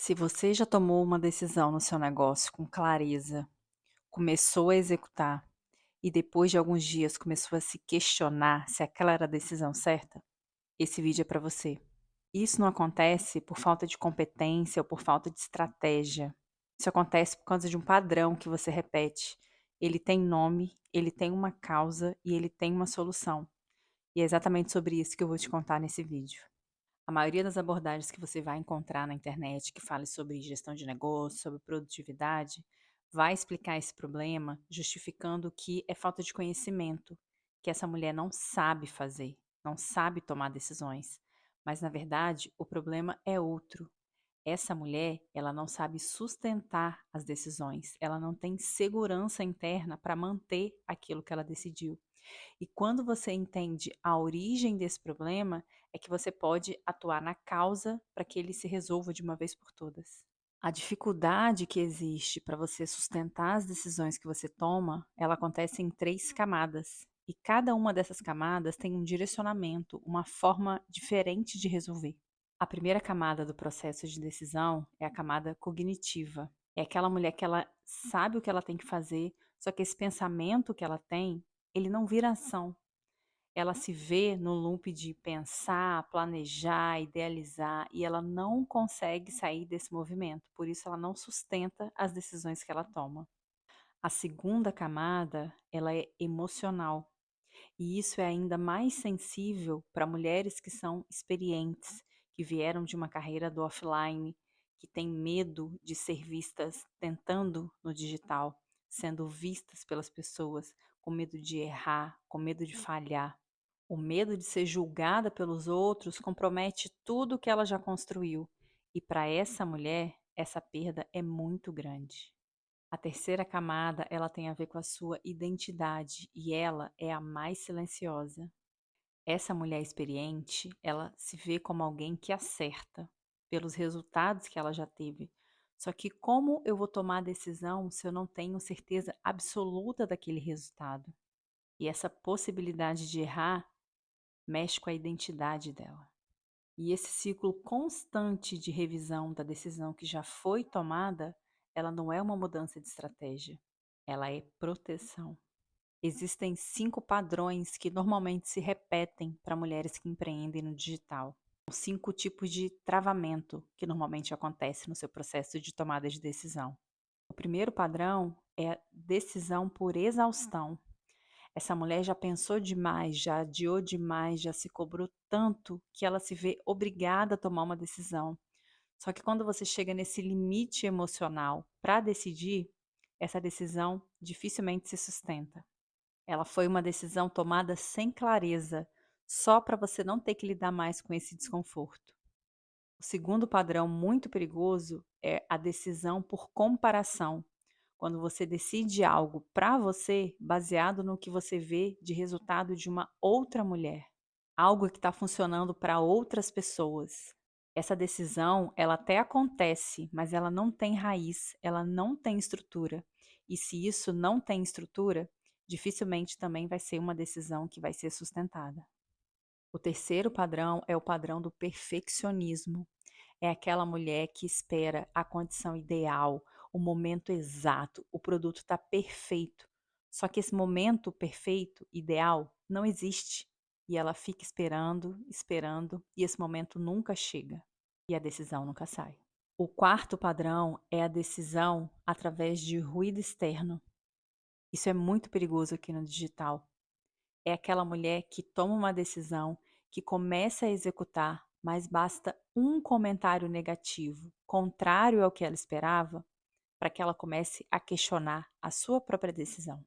Se você já tomou uma decisão no seu negócio com clareza, começou a executar e depois de alguns dias começou a se questionar se aquela era a decisão certa, esse vídeo é para você. Isso não acontece por falta de competência ou por falta de estratégia. Isso acontece por causa de um padrão que você repete. Ele tem nome, ele tem uma causa e ele tem uma solução. E é exatamente sobre isso que eu vou te contar nesse vídeo. A maioria das abordagens que você vai encontrar na internet que fale sobre gestão de negócio, sobre produtividade, vai explicar esse problema justificando que é falta de conhecimento, que essa mulher não sabe fazer, não sabe tomar decisões. Mas na verdade, o problema é outro. Essa mulher, ela não sabe sustentar as decisões, ela não tem segurança interna para manter aquilo que ela decidiu. E quando você entende a origem desse problema, é que você pode atuar na causa para que ele se resolva de uma vez por todas. A dificuldade que existe para você sustentar as decisões que você toma, ela acontece em três camadas. E cada uma dessas camadas tem um direcionamento, uma forma diferente de resolver. A primeira camada do processo de decisão é a camada cognitiva. É aquela mulher que ela sabe o que ela tem que fazer, só que esse pensamento que ela tem, ele não vira ação. Ela se vê no loop de pensar, planejar, idealizar e ela não consegue sair desse movimento, por isso ela não sustenta as decisões que ela toma. A segunda camada, ela é emocional. E isso é ainda mais sensível para mulheres que são experientes, que vieram de uma carreira do offline, que têm medo de ser vistas tentando no digital, sendo vistas pelas pessoas, com medo de errar, com medo de falhar. O medo de ser julgada pelos outros compromete tudo que ela já construiu. E para essa mulher, essa perda é muito grande. A terceira camada, ela tem a ver com a sua identidade e ela é a mais silenciosa. Essa mulher experiente, ela se vê como alguém que acerta pelos resultados que ela já teve. Só que como eu vou tomar a decisão se eu não tenho certeza absoluta daquele resultado? E essa possibilidade de errar mexe com a identidade dela. E esse ciclo constante de revisão da decisão que já foi tomada, ela não é uma mudança de estratégia, ela é proteção. Existem 5 padrões que normalmente se repetem para mulheres que empreendem no digital. Os 5 tipos de travamento que normalmente acontece no seu processo de tomada de decisão. O primeiro padrão é a decisão por exaustão. Essa mulher já pensou demais, já adiou demais, já se cobrou tanto que ela se vê obrigada a tomar uma decisão. Só que quando você chega nesse limite emocional para decidir, essa decisão dificilmente se sustenta. Ela foi uma decisão tomada sem clareza, só para você não ter que lidar mais com esse desconforto. O segundo padrão muito perigoso é a decisão por comparação. Quando você decide algo para você, baseado no que você vê de resultado de uma outra mulher, algo que está funcionando para outras pessoas. Essa decisão, ela até acontece, mas ela não tem raiz, ela não tem estrutura. E se isso não tem estrutura, dificilmente também vai ser uma decisão que vai ser sustentada. O terceiro padrão é o padrão do perfeccionismo. É aquela mulher que espera a condição ideal, o momento exato, o produto está perfeito. Só que esse momento perfeito, ideal, não existe. E ela fica esperando, esperando, e esse momento nunca chega. E a decisão nunca sai. O quarto padrão é a decisão através de ruído externo. Isso é muito perigoso aqui no digital. É aquela mulher que toma uma decisão, que começa a executar, mas basta um comentário negativo, contrário ao que ela esperava, para que ela comece a questionar a sua própria decisão.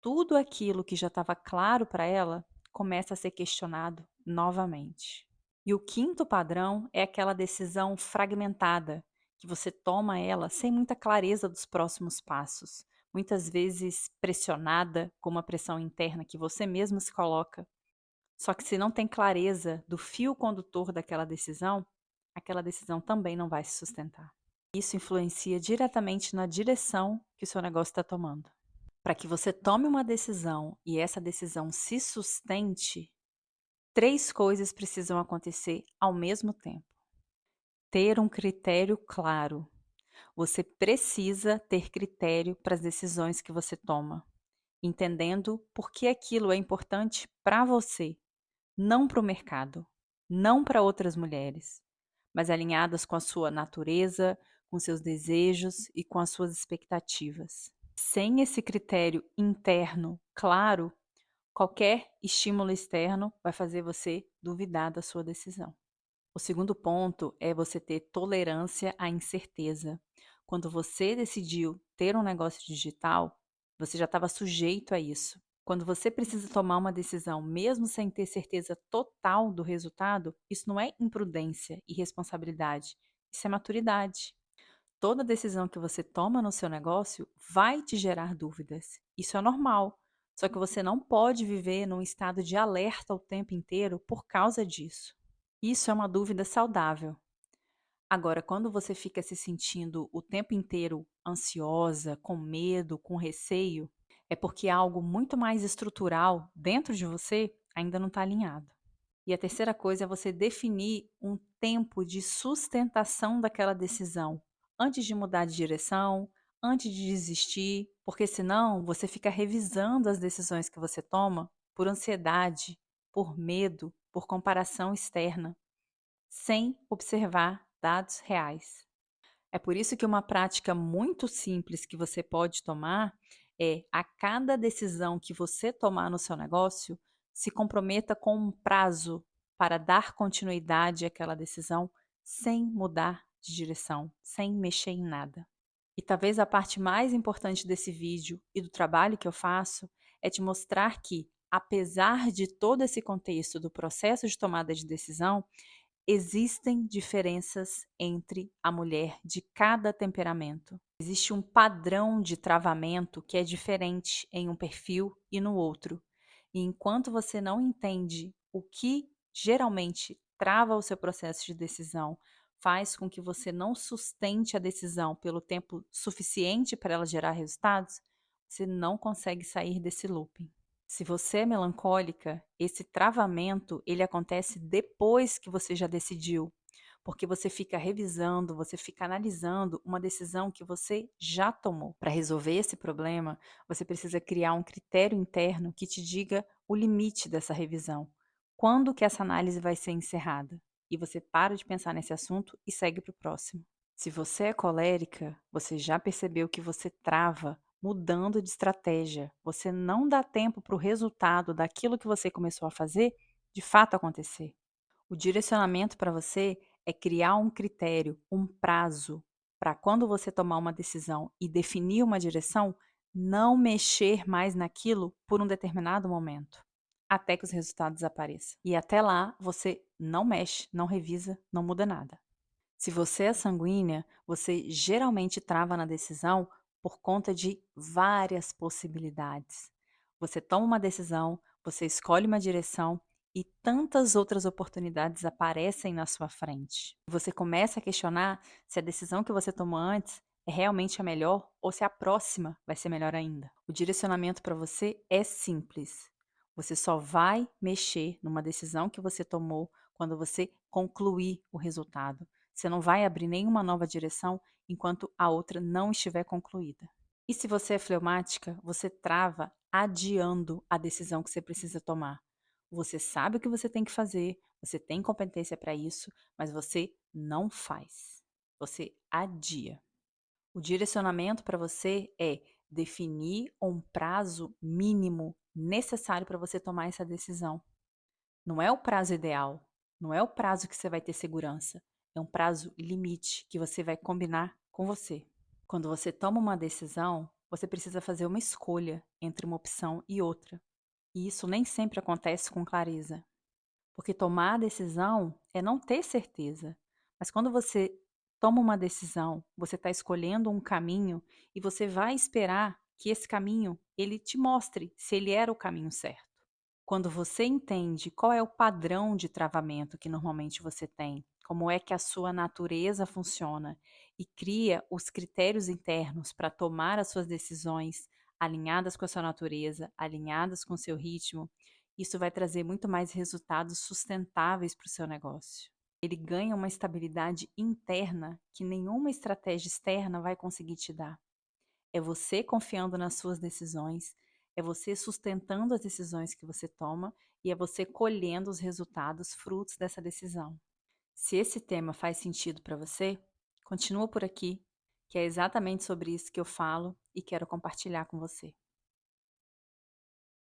Tudo aquilo que já estava claro para ela começa a ser questionado novamente. E o quinto padrão é aquela decisão fragmentada, que você toma ela sem muita clareza dos próximos passos, muitas vezes pressionada com uma pressão interna que você mesmo se coloca. Só que se não tem clareza do fio condutor daquela decisão, aquela decisão também não vai se sustentar. Isso influencia diretamente na direção que o seu negócio está tomando. Para que você tome uma decisão e essa decisão se sustente, 3 coisas precisam acontecer ao mesmo tempo. ter um critério claro. Você precisa ter critério para as decisões que você toma, entendendo por que aquilo é importante para você, não para o mercado, não para outras mulheres, mas alinhadas com a sua natureza, com seus desejos e com as suas expectativas. Sem esse critério interno claro, qualquer estímulo externo vai fazer você duvidar da sua decisão. O segundo ponto é você ter tolerância à incerteza. Quando você decidiu ter um negócio digital, você já estava sujeito a isso. Quando você precisa tomar uma decisão, mesmo sem ter certeza total do resultado, isso não é imprudência e responsabilidade, isso é maturidade. Toda decisão que você toma no seu negócio vai te gerar dúvidas. Isso é normal. Só que você não pode viver num estado de alerta o tempo inteiro por causa disso. Isso é uma dúvida saudável. Agora, quando você fica se sentindo o tempo inteiro ansiosa, com medo, com receio, é porque algo muito mais estrutural dentro de você ainda não está alinhado. E a terceira coisa é você definir um tempo de sustentação daquela decisão, antes de mudar de direção, antes de desistir, porque senão você fica revisando as decisões que você toma por ansiedade, por medo, por comparação externa, sem observar dados reais. É por isso que uma prática muito simples que você pode tomar é, a cada decisão que você tomar no seu negócio, se comprometa com um prazo para dar continuidade àquela decisão sem mudar de direção, sem mexer em nada. E talvez a parte mais importante desse vídeo e do trabalho que eu faço é te mostrar que, apesar de todo esse contexto do processo de tomada de decisão, existem diferenças entre a mulher de cada temperamento. Existe um padrão de travamento que é diferente em um perfil e no outro. E enquanto você não entende o que geralmente trava o seu processo de decisão, faz com que você não sustente a decisão pelo tempo suficiente para ela gerar resultados, você não consegue sair desse looping. Se você é melancólica, esse travamento ele acontece depois que você já decidiu, porque você fica revisando, você fica analisando uma decisão que você já tomou. Para resolver esse problema, você precisa criar um critério interno que te diga o limite dessa revisão. Quando que essa análise vai ser encerrada? E você para de pensar nesse assunto e segue para o próximo. Se você é colérica, você já percebeu que você trava mudando de estratégia. Você não dá tempo para o resultado daquilo que você começou a fazer de fato acontecer. O direcionamento para você é criar um critério, um prazo, para quando você tomar uma decisão e definir uma direção, não mexer mais naquilo por um determinado momento, até que os resultados apareçam. E até lá, você não mexe, não revisa, não muda nada. Se você é sanguínea, você geralmente trava na decisão por conta de várias possibilidades. Você toma uma decisão, você escolhe uma direção e tantas outras oportunidades aparecem na sua frente. Você começa a questionar se a decisão que você tomou antes é realmente a melhor ou se a próxima vai ser melhor ainda. O direcionamento para você é simples. Você só vai mexer numa decisão que você tomou quando você concluir o resultado. Você não vai abrir nenhuma nova direção enquanto a outra não estiver concluída. E se você é fleumática, você trava adiando a decisão que você precisa tomar. Você sabe o que você tem que fazer, você tem competência para isso, mas você não faz. Você adia. O direcionamento para você é definir um prazo mínimo necessário para você tomar essa decisão. Não é o prazo ideal, não é o prazo que você vai ter segurança, é um prazo limite que você vai combinar com você. Quando você toma uma decisão, você precisa fazer uma escolha entre uma opção e outra. E isso nem sempre acontece com clareza, porque tomar a decisão é não ter certeza. Mas quando você toma uma decisão, você está escolhendo um caminho e você vai esperar que esse caminho ele te mostre se ele era o caminho certo. Quando você entende qual é o padrão de travamento que normalmente você tem, como é que a sua natureza funciona e cria os critérios internos para tomar as suas decisões alinhadas com a sua natureza, alinhadas com o seu ritmo, isso vai trazer muito mais resultados sustentáveis para o seu negócio. ele ganha uma estabilidade interna que nenhuma estratégia externa vai conseguir te dar. É você confiando nas suas decisões, é você sustentando as decisões que você toma e é você colhendo os resultados frutos dessa decisão. Se esse tema faz sentido para você, continua por aqui, que é exatamente sobre isso que eu falo e quero compartilhar com você.